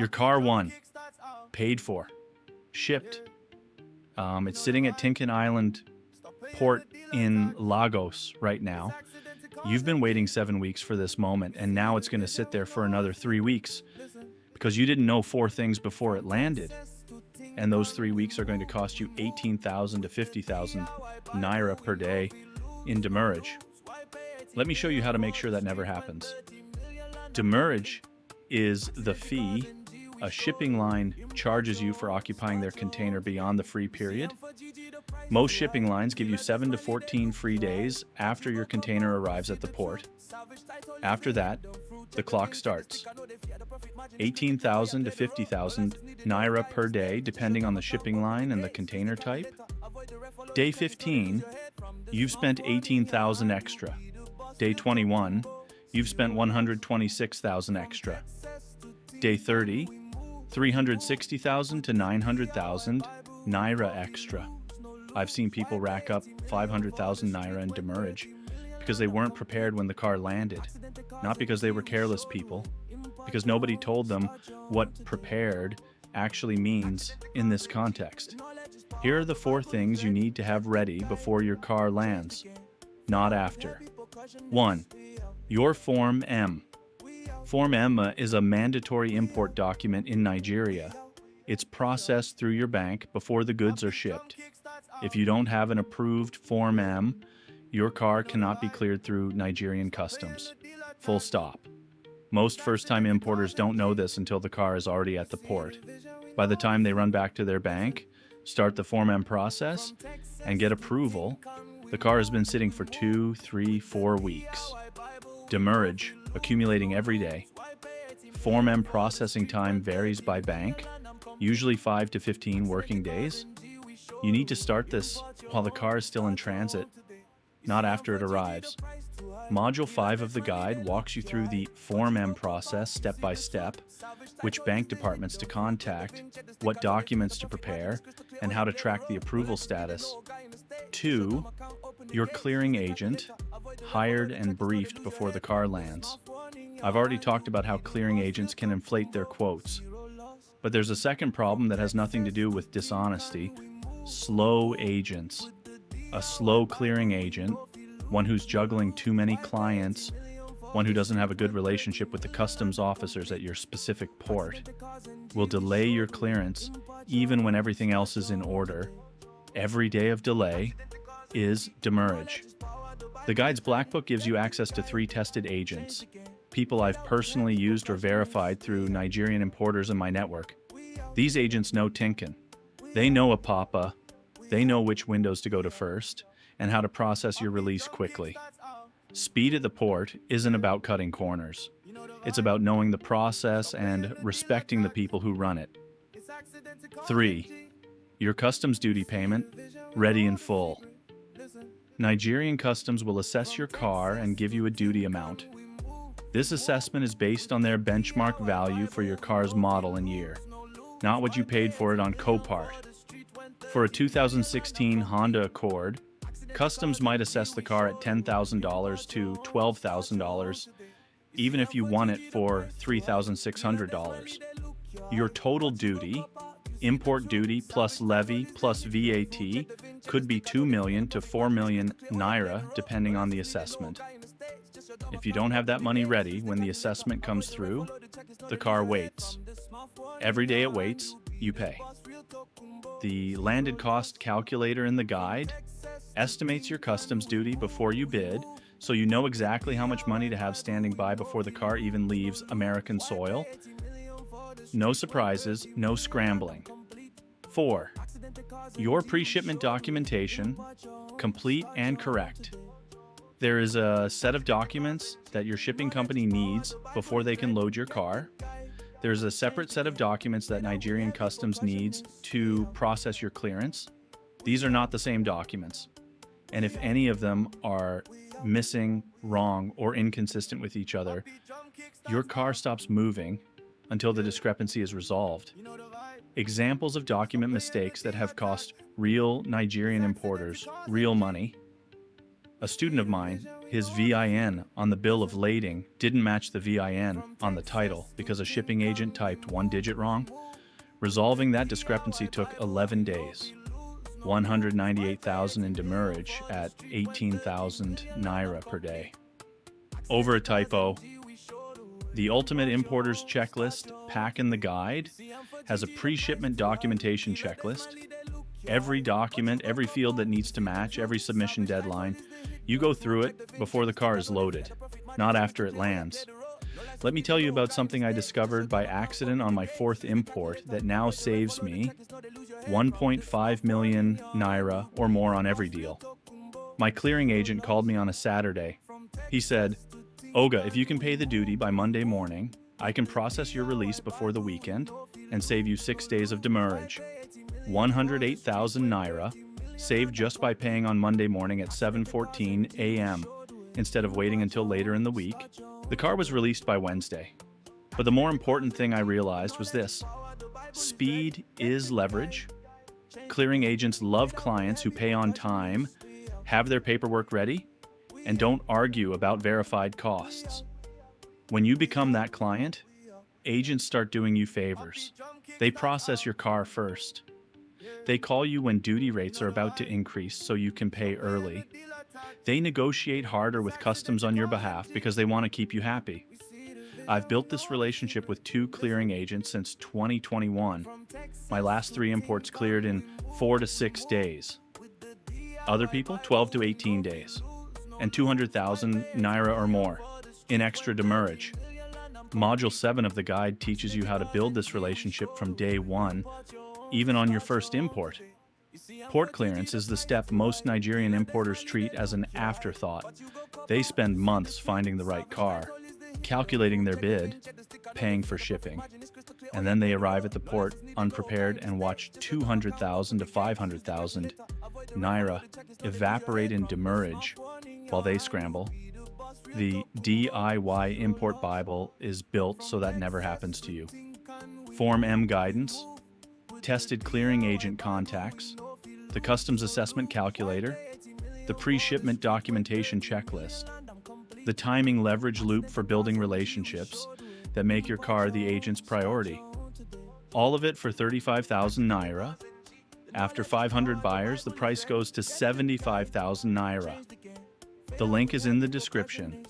Your car won, paid for, shipped. It's sitting at Tincan Island port in Lagos right now. You've been waiting 7 weeks for this moment, and now it's going to sit there for another 3 weeks because you didn't know 4 things before it landed. And those 3 weeks are going to cost you 18,000 to 50,000 naira per day in demurrage. Let me show you how to make sure that never happens. Demurrage is the fee a shipping line charges you for occupying their container beyond the free period. Most shipping lines give you 7 to 14 free days after your container arrives at the port. After that, the clock starts. 18,000 to 50,000 naira per day, depending on the shipping line and the container type. Day 15, you've spent 18,000 extra. Day 21, you've spent 126,000 extra. Day 30, 360,000 to 900,000 naira extra. I've seen people rack up 500,000 naira in demurrage because they weren't prepared when the car landed. Not because they were careless people, because nobody told them what prepared actually means in this context. Here are the 4 things you need to have ready before your car lands, not after. 1. Your Form M. Form M is a mandatory import document in Nigeria. It's processed through your bank before the goods are shipped. If you don't have an approved Form M, your car cannot be cleared through Nigerian customs. Full stop. Most first-time importers don't know this until the car is already at the port. By the time they run back to their bank, start the Form M process, and get approval, the car has been sitting for 2, 3, 4 weeks. Demurrage, accumulating every day. Form M processing time varies by bank, usually 5 to 15 working days. You need to start this while the car is still in transit, not after it arrives. Module 5 of the guide walks you through the Form M process step by step, which bank departments to contact, what documents to prepare, and how to track the approval status. 2. Your clearing agent, hired and briefed before the car lands. I've already talked about how clearing agents can inflate their quotes. But there's a second problem that has nothing to do with dishonesty. Slow agents. A slow clearing agent, one who's juggling too many clients, one who doesn't have a good relationship with the customs officers at your specific port, will delay your clearance even when everything else is in order. Every day of delay is demurrage. The guide's black book gives you access to 3 tested agents, people I've personally used or verified through Nigerian importers in my network. These agents know Tincan. They know Apapa, they know which windows to go to first, and how to process your release quickly. Speed at the port isn't about cutting corners. It's about knowing the process and respecting the people who run it. 3. Your customs duty payment, ready in full. Nigerian customs will assess your car and give you a duty amount. This assessment is based on their benchmark value for your car's model and year, not what you paid for it on Copart. For a 2016 Honda Accord, customs might assess the car at $10,000 to $12,000, even if you won it for $3,600. Your total duty, import duty plus levy plus VAT, could be 2 million to 4 million naira, depending on the assessment. If you don't have that money ready when the assessment comes through, the car waits. Every day it waits, you pay. The landed cost calculator in the guide estimates your customs duty before you bid, so you know exactly how much money to have standing by before the car even leaves American soil. No surprises, no scrambling. 4. Your pre-shipment documentation, complete and correct. There is a set of documents that your shipping company needs before they can load your car. There's a separate set of documents that Nigerian customs needs to process your clearance. These are not the same documents. And if any of them are missing, wrong, or inconsistent with each other, your car stops moving until the discrepancy is resolved. Examples of document mistakes that have cost real Nigerian importers real money. A student of mine His VIN on the bill of lading didn't match the VIN on the title because a shipping agent typed one digit wrong. Resolving that discrepancy took 11 days. 198,000 in demurrage at 18,000 naira per day. Over a typo. The Ultimate Importer's Checklist, Pack in the Guide, has a pre-shipment documentation checklist. Every document, every field that needs to match, every submission deadline, you go through it before the car is loaded, not after it lands. Let me tell you about something I discovered by accident on my fourth import that now saves me 1.5 million naira or more on every deal. My clearing agent called me on a Saturday. He said, "Oga, if you can pay the duty by Monday morning, I can process your release before the weekend and save you 6 days of demurrage. 108,000 naira, saved just by paying on Monday morning at 7:14 a.m. instead of waiting until later in the week." The car was released by Wednesday. But the more important thing I realized was this: speed is leverage. Clearing agents love clients who pay on time, have their paperwork ready, and don't argue about verified costs. When you become that client, agents start doing you favors. They process your car first. They call you when duty rates are about to increase so you can pay early. They negotiate harder with customs on your behalf because they want to keep you happy. I've built this relationship with 2 clearing agents since 2021. My last 3 imports cleared in 4 to 6 days. Other people, 12 to 18 days. And 200,000 naira or more in extra demurrage. Module 7 of the guide teaches you how to build this relationship from day 1, even on your first import. Port clearance is the step most Nigerian importers treat as an afterthought. They spend months finding the right car, calculating their bid, paying for shipping, and then they arrive at the port unprepared and watch 200,000 to 500,000 naira evaporate in demurrage while they scramble. The DIY Import Bible is built so that never happens to you. Form M guidance, tested clearing agent contacts, the customs assessment calculator, the pre-shipment documentation checklist, the timing leverage loop for building relationships that make your car the agent's priority. All of it for 35,000 naira. After 500 buyers, the price goes to 75,000 naira. The link is in the description.